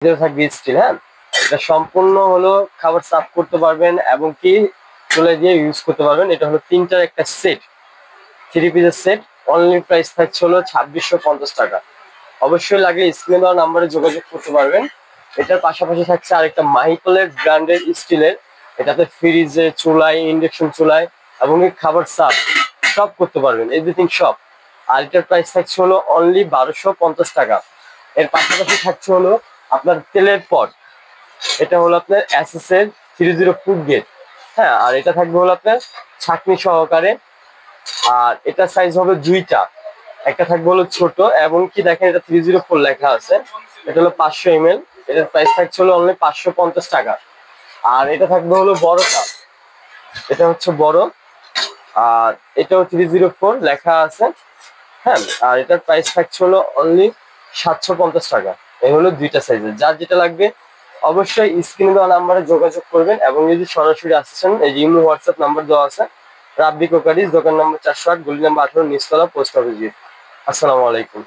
থাকবে স্টিল। হ্যাঁ, এটা সম্পূর্ণ হলো খাবার সার্ভ করতে পারবেন এবং কি চুলায় দিয়ে ইউজ করতে পারবেন। এটা হলো 3টার একটা সেট, 3 পিসের সেট। অনলি প্রাইস থাকছে হলো 2650 টাকা। অবশ্যই লাগলে স্ক্রিনে দেওয়া নাম্বারে যোগাযোগ করতে পারবেন। এটার পাশাপাশি থাকছে আরেকটা মাহিকলের ব্র্যান্ডের স্টিলের, এটাতে ফ্রিজে, চুলায়, ইন্ডাকশন চুলায় এবং খাবার সার্ভ সব করতে পারবেন, এভরিথিং সব। আর এটার প্রাইস থাকছে হলো অনলি 1250 টাকা। এর পাশাপাশি থাকছে হলো আপনার তেলের পট, এটা হলো আপনার এসএস এর 30 ফুট গেট। হ্যাঁ, আর এটা থাকবে হলো আপনার ছাঁকনি সহকারে। আর এটা সাইজ হবে দুইটা, একটা থাকবে হলো ছোট এবং কি দেখেন এটা 304 লেখা আছে। এটা হলো 500 ml। এটার প্রাইস থাকছে হলো অনলি 550 টাকা। আর এটা থাকবে হলো বড়টা, এটা হচ্ছে বড়, আর এটাও 304 লেখা আছে। হ্যাঁ, আর এটার প্রাইস থাকছে হলো অনলি 750 টাকা। এই হলো দুইটা সাইজের, যার যেটা লাগবে অবশ্যই স্ক্রিনে দেওয়া নাম্বারে যোগাযোগ করবেন। এবং যদি সরাসরি আসছেন, এই যে ইমো হোয়াটসঅ্যাপ নাম্বার দেওয়া আছে। রাব্বি কোকারিজ, দোকান নম্বর 408, গলি নম্বর 18, নিচতলা, পোস্ট অফিস। আসসালামু আলাইকুম।